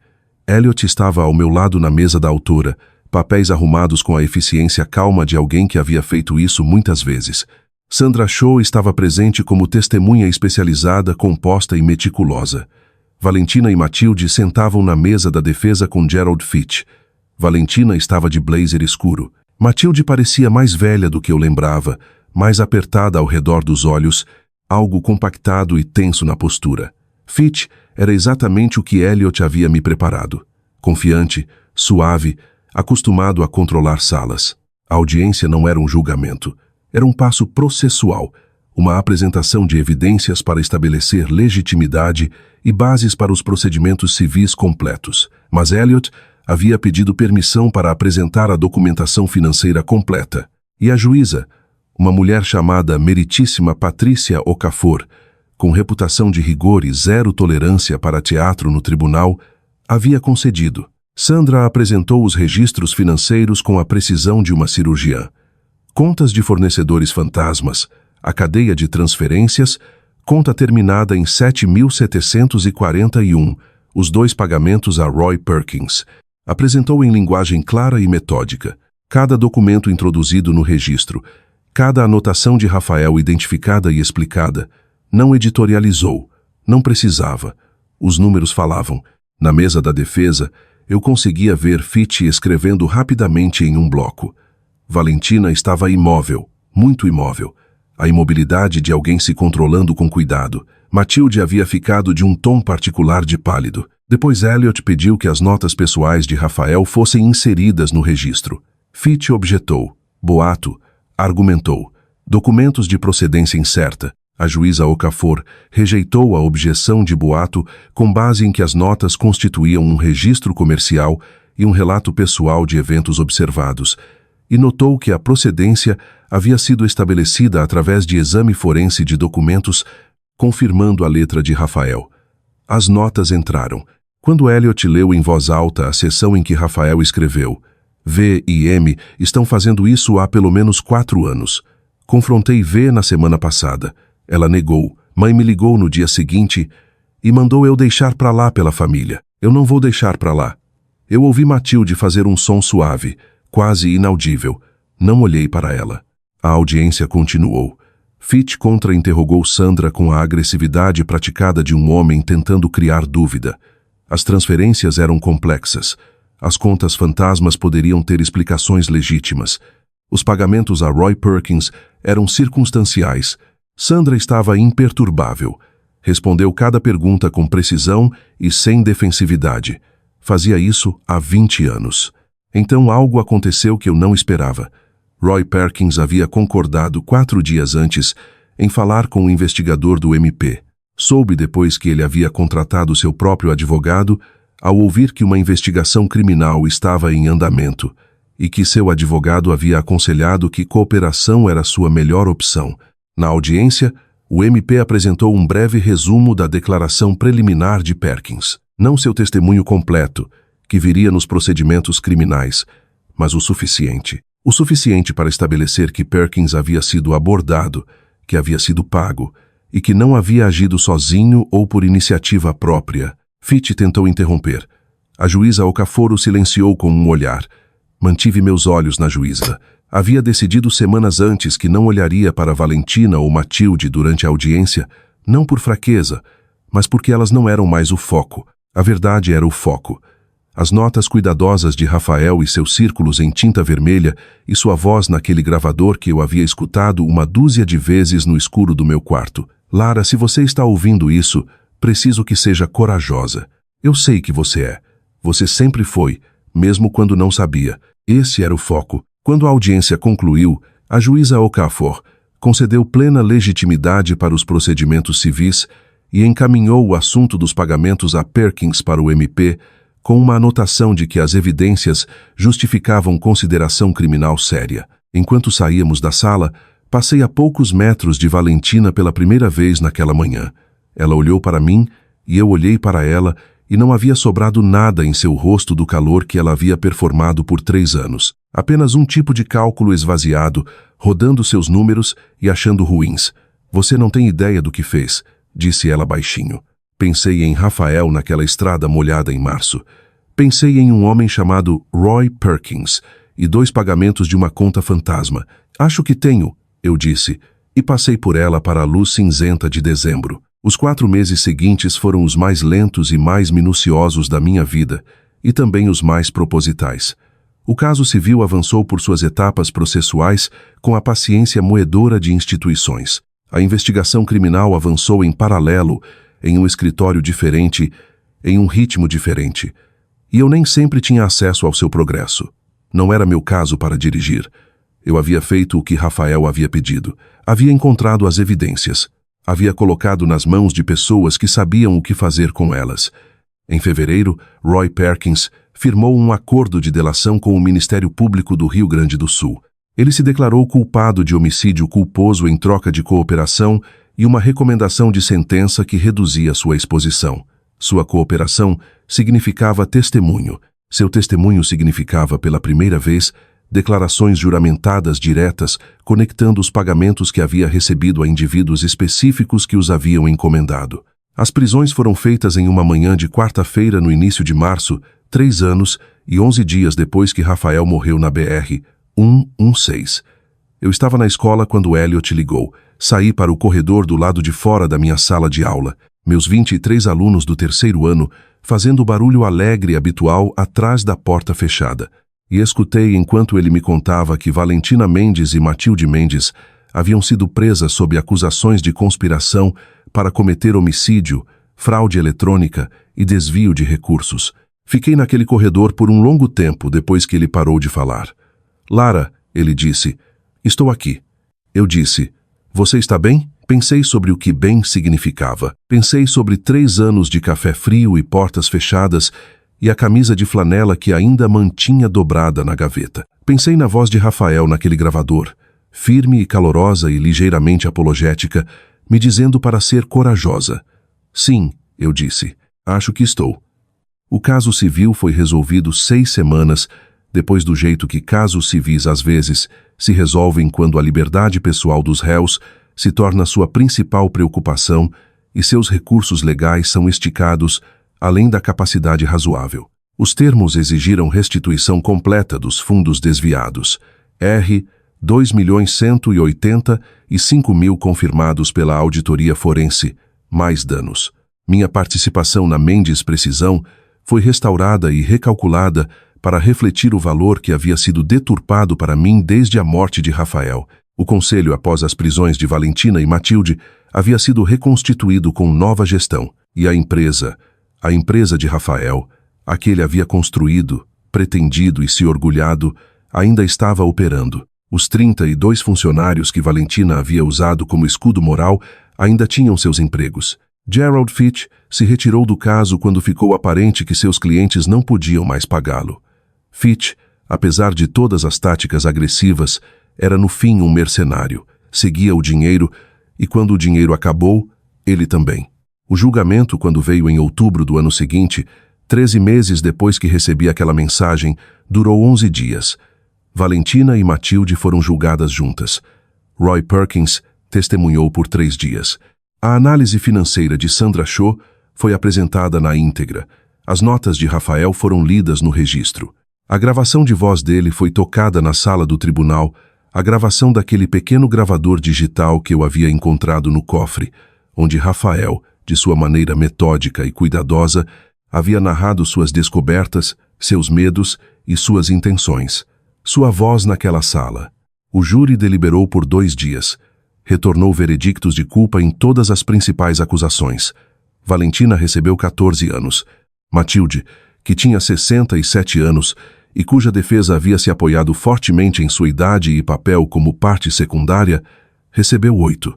Elliot estava ao meu lado na mesa da autora, papéis arrumados com a eficiência calma de alguém que havia feito isso muitas vezes. Sandra Shaw estava presente como testemunha especializada, composta e meticulosa. Valentina e Matilde sentavam na mesa da defesa com Gerald Fitch. Valentina estava de blazer escuro. Matilde parecia mais velha do que eu lembrava, mais apertada ao redor dos olhos, algo compactado e tenso na postura. Fitch era exatamente o que Elliot havia me preparado. Confiante, suave, acostumado a controlar salas. A audiência não era um julgamento. Era um passo processual, uma apresentação de evidências para estabelecer legitimidade e bases para os procedimentos civis completos. Mas Elliot havia pedido permissão para apresentar a documentação financeira completa. E a juíza, uma mulher chamada Meritíssima Patrícia Okafor, com reputação de rigor e zero tolerância para teatro no tribunal, havia concedido. Sandra apresentou os registros financeiros com a precisão de uma cirurgiã. Contas de fornecedores fantasmas, a cadeia de transferências, conta terminada em 7.741, os 2 pagamentos a Roy Perkins. Apresentou em linguagem clara e metódica, cada documento introduzido no registro, cada anotação de Rafael identificada e explicada. Não editorializou, não precisava. Os números falavam. Na mesa da defesa, eu conseguia ver Fitch escrevendo rapidamente em um bloco. Valentina estava imóvel, muito imóvel. A imobilidade de alguém se controlando com cuidado. Matilde havia ficado de um tom particular de pálido. Depois Elliot pediu que as notas pessoais de Rafael fossem inseridas no registro. Fitch objetou. Boato. Argumentou. Documentos de procedência incerta. A juíza Okafor rejeitou a objeção de Boato com base em que as notas constituíam um registro comercial e um relato pessoal de eventos observados, e notou que a procedência havia sido estabelecida através de exame forense de documentos, confirmando a letra de Rafael. As notas entraram. Quando Elliot leu em voz alta a seção em que Rafael escreveu: V e M estão fazendo isso há pelo menos 4 anos. Confrontei V na semana passada. Ela negou. Mãe me ligou no dia seguinte e mandou eu deixar pra lá pela família. Eu não vou deixar pra lá. Eu ouvi Matilde fazer um som suave, quase inaudível. Não olhei para ela. A audiência continuou. Fitch contra-interrogou Sandra com a agressividade praticada de um homem tentando criar dúvida. As transferências eram complexas. As contas fantasmas poderiam ter explicações legítimas. Os pagamentos a Roy Perkins eram circunstanciais. Sandra estava imperturbável. Respondeu cada pergunta com precisão e sem defensividade. Fazia isso há 20 anos. Então algo aconteceu que eu não esperava. Roy Perkins havia concordado 4 dias antes em falar com o investigador do MP. Soube depois que ele havia contratado seu próprio advogado ao ouvir que uma investigação criminal estava em andamento e que seu advogado havia aconselhado que cooperação era sua melhor opção. Na audiência, o MP apresentou um breve resumo da declaração preliminar de Perkins. Não seu testemunho completo, que viria nos procedimentos criminais, mas o suficiente. O suficiente para estabelecer que Perkins havia sido abordado, que havia sido pago, e que não havia agido sozinho ou por iniciativa própria. Fitch tentou interromper. A juíza Okafor o silenciou com um olhar. Mantive meus olhos na juíza. Havia decidido semanas antes que não olharia para Valentina ou Matilde durante a audiência, não por fraqueza, mas porque elas não eram mais o foco. A verdade era o foco. As notas cuidadosas de Rafael e seus círculos em tinta vermelha e sua voz naquele gravador que eu havia escutado uma dúzia de vezes no escuro do meu quarto. Lara, se você está ouvindo isso, preciso que seja corajosa. Eu sei que você é. Você sempre foi, mesmo quando não sabia. Esse era o foco. Quando a audiência concluiu, a juíza Okafor concedeu plena legitimidade para os procedimentos civis e encaminhou o assunto dos pagamentos a Perkins para o MP com uma anotação de que as evidências justificavam consideração criminal séria. Enquanto saíamos da sala, passei a poucos metros de Valentina pela primeira vez naquela manhã. Ela olhou para mim e eu olhei para ela e não havia sobrado nada em seu rosto do calor que ela havia performado por 3 anos. Apenas um tipo de cálculo esvaziado, rodando seus números e achando ruins. Você não tem ideia do que fez, disse ela baixinho. Pensei em Rafael naquela estrada molhada em março. Pensei em um homem chamado Roy Perkins e 2 pagamentos de uma conta fantasma. Acho que tenho, eu disse, e passei por ela para a luz cinzenta de dezembro. Os 4 meses seguintes foram os mais lentos e mais minuciosos da minha vida, e também os mais propositais. O caso civil avançou por suas etapas processuais com a paciência moedora de instituições. A investigação criminal avançou em paralelo, em um escritório diferente, em um ritmo diferente. E eu nem sempre tinha acesso ao seu progresso. Não era meu caso para dirigir. Eu havia feito o que Rafael havia pedido. Havia encontrado as evidências. Havia colocado nas mãos de pessoas que sabiam o que fazer com elas. Em fevereiro, Roy Perkins firmou um acordo de delação com o Ministério Público do Rio Grande do Sul. Ele se declarou culpado de homicídio culposo em troca de cooperação e uma recomendação de sentença que reduzia sua exposição. Sua cooperação significava testemunho. Seu testemunho significava, pela primeira vez, declarações juramentadas diretas conectando os pagamentos que havia recebido a indivíduos específicos que os haviam encomendado. As prisões foram feitas em uma manhã de quarta-feira no início de março, 3 anos e 11 dias depois que Rafael morreu na BR-116. Eu estava na escola quando Elliot ligou. Saí para o corredor do lado de fora da minha sala de aula. Meus 23 alunos do 3º ano fazendo o barulho alegre habitual atrás da porta fechada. E escutei enquanto ele me contava que Valentina Mendes e Matilde Mendes haviam sido presas sob acusações de conspiração para cometer homicídio, fraude eletrônica e desvio de recursos. Fiquei naquele corredor por um longo tempo depois que ele parou de falar. Lara, ele disse, estou aqui. Eu disse, você está bem? Pensei sobre o que bem significava. Pensei sobre 3 anos de café frio e portas fechadas e a camisa de flanela que ainda mantinha dobrada na gaveta. Pensei na voz de Rafael naquele gravador, firme e calorosa e ligeiramente apologética, me dizendo para ser corajosa. Sim, eu disse, acho que estou. O caso civil foi resolvido 6 semanas, depois do jeito que casos civis às vezes se resolvem quando a liberdade pessoal dos réus se torna sua principal preocupação e seus recursos legais são esticados além da capacidade razoável. Os termos exigiram restituição completa dos fundos desviados. R. 2.185.000 confirmados pela auditoria forense, mais danos. Minha participação na Mendes Precisão foi restaurada e recalculada para refletir o valor que havia sido deturpado para mim desde a morte de Rafael. O conselho, após as prisões de Valentina e Matilde, havia sido reconstituído com nova gestão, e a empresa de Rafael, a que ele havia construído, pretendido e se orgulhado, ainda estava operando. Os 32 funcionários que Valentina havia usado como escudo moral ainda tinham seus empregos. Gerald Fitch se retirou do caso quando ficou aparente que seus clientes não podiam mais pagá-lo. Fitch, apesar de todas as táticas agressivas, era no fim um mercenário. Seguia o dinheiro e quando o dinheiro acabou, ele também. O julgamento, quando veio em outubro do ano seguinte, 13 meses depois que recebi aquela mensagem, durou 11 dias. Valentina e Matilde foram julgadas juntas. Roy Perkins testemunhou por 3 dias. A análise financeira de Sandra Cho foi apresentada na íntegra. As notas de Rafael foram lidas no registro. A gravação de voz dele foi tocada na sala do tribunal, a gravação daquele pequeno gravador digital que eu havia encontrado no cofre, onde Rafael, de sua maneira metódica e cuidadosa, havia narrado suas descobertas, seus medos e suas intenções. Sua voz naquela sala. O júri deliberou por 2 dias. Retornou veredictos de culpa em todas as principais acusações. Valentina recebeu 14 anos. Matilde, que tinha 67 anos e cuja defesa havia se apoiado fortemente em sua idade e papel como parte secundária, recebeu 8.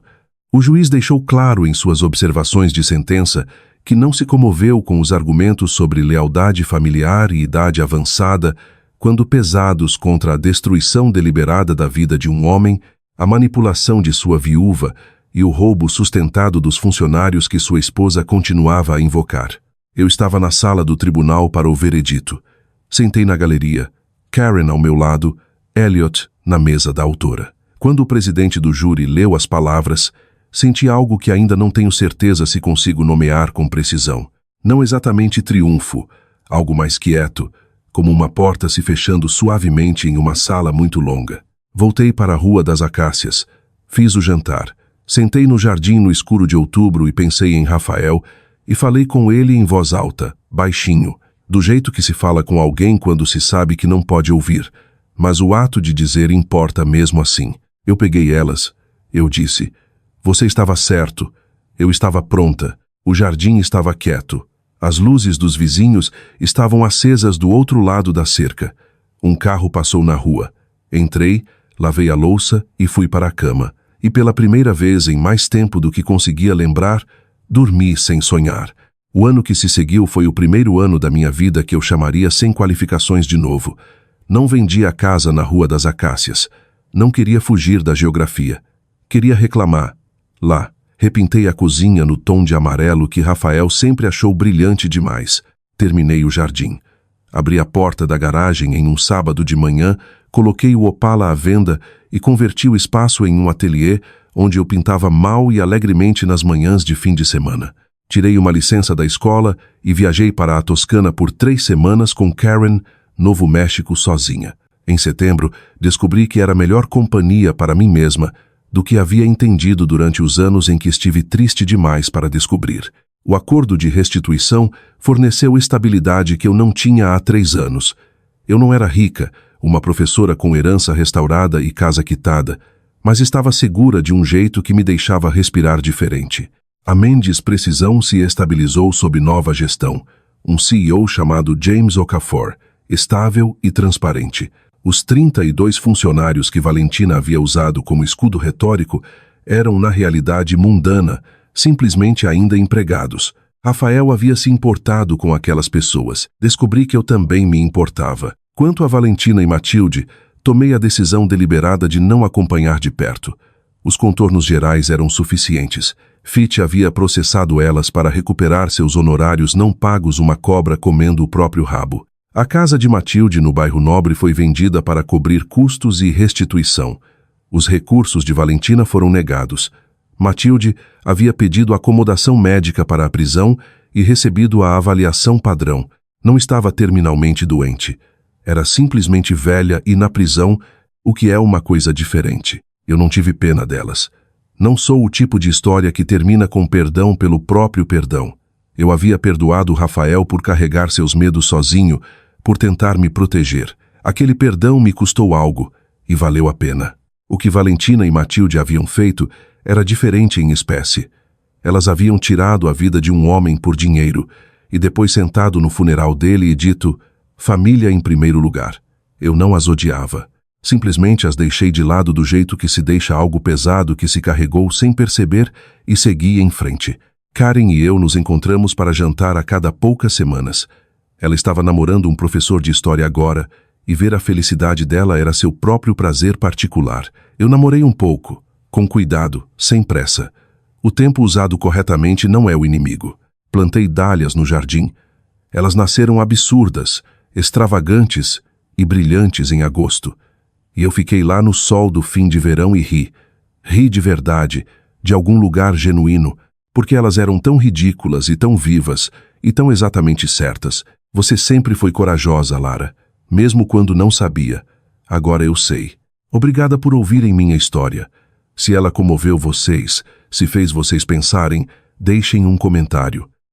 O juiz deixou claro em suas observações de sentença que não se comoveu com os argumentos sobre lealdade familiar e idade avançada quando pesados contra a destruição deliberada da vida de um homem, a manipulação de sua viúva e o roubo sustentado dos funcionários que sua esposa continuava a invocar. Eu estava na sala do tribunal para o veredito. Sentei na galeria, Karen ao meu lado, Elliot na mesa da autora. Quando o presidente do júri leu as palavras, senti algo que ainda não tenho certeza se consigo nomear com precisão. Não exatamente triunfo, algo mais quieto, como uma porta se fechando suavemente em uma sala muito longa. Voltei para a Rua das Acácias. Fiz o jantar. Sentei no jardim no escuro de outubro e pensei em Rafael e falei com ele em voz alta, baixinho, do jeito que se fala com alguém quando se sabe que não pode ouvir, mas o ato de dizer importa mesmo assim. Eu peguei elas. Eu disse: "Você estava certo. Eu estava pronta. O jardim estava quieto. As luzes dos vizinhos estavam acesas do outro lado da cerca. Um carro passou na rua. Entrei, lavei a louça e fui para a cama. E pela primeira vez em mais tempo do que conseguia lembrar, dormi sem sonhar. O ano que se seguiu foi o primeiro ano da minha vida que eu chamaria sem qualificações de novo. Não vendi a casa na Rua das Acácias. Não queria fugir da geografia. Queria reclamar. Lá, repintei a cozinha no tom de amarelo que Rafael sempre achou brilhante demais. Terminei o jardim. Abri a porta da garagem em um sábado de manhã, coloquei o Opala à venda e converti o espaço em um ateliê onde eu pintava mal e alegremente nas manhãs de fim de semana. Tirei uma licença da escola e viajei para a Toscana por 3 semanas com Karen, Novo México, sozinha. Em setembro, descobri que era a melhor companhia para mim mesma do que havia entendido durante os anos em que estive triste demais para descobrir. O acordo de restituição forneceu estabilidade que eu não tinha há 3 anos. Eu não era rica, uma professora com herança restaurada e casa quitada, mas estava segura de um jeito que me deixava respirar diferente. A Mendes Precisão se estabilizou sob nova gestão. Um CEO chamado James Okafor, estável e transparente. Os 32 funcionários que Valentina havia usado como escudo retórico eram, na realidade, mundana, simplesmente ainda empregados. Rafael havia se importado com aquelas pessoas. Descobri que eu também me importava. Quanto a Valentina e Matilde, tomei a decisão deliberada de não acompanhar de perto. Os contornos gerais eram suficientes. Fitch havia processado elas para recuperar seus honorários não pagos, uma cobra comendo o próprio rabo. A casa de Matilde no bairro Nobre foi vendida para cobrir custos e restituição. Os recursos de Valentina foram negados. Matilde havia pedido acomodação médica para a prisão e recebido a avaliação padrão. Não estava terminalmente doente. Era simplesmente velha e na prisão, o que é uma coisa diferente. Eu não tive pena delas. Não sou o tipo de história que termina com perdão pelo próprio perdão. Eu havia perdoado Rafael por carregar seus medos sozinho, por tentar me proteger. Aquele perdão me custou algo, e valeu a pena. O que Valentina e Matilde haviam feito era diferente em espécie. Elas haviam tirado a vida de um homem por dinheiro, e depois sentado no funeral dele e dito: família em primeiro lugar. Eu não as odiava. Simplesmente as deixei de lado do jeito que se deixa algo pesado que se carregou sem perceber e segui em frente. Karen e eu nos encontramos para jantar a cada poucas semanas. Ela estava namorando um professor de história agora, e ver a felicidade dela era seu próprio prazer particular. Eu namorei um pouco, com cuidado, sem pressa. O tempo usado corretamente não é o inimigo. Plantei dálias no jardim. Elas nasceram absurdas, extravagantes e brilhantes em agosto. E eu fiquei lá no sol do fim de verão e ri. Ri de verdade, de algum lugar genuíno, porque elas eram tão ridículas e tão vivas, e tão exatamente certas. Você sempre foi corajosa, Lara, mesmo quando não sabia. Agora eu sei. Obrigada por ouvirem minha história. Se ela comoveu vocês, se fez vocês pensarem, deixem um comentário.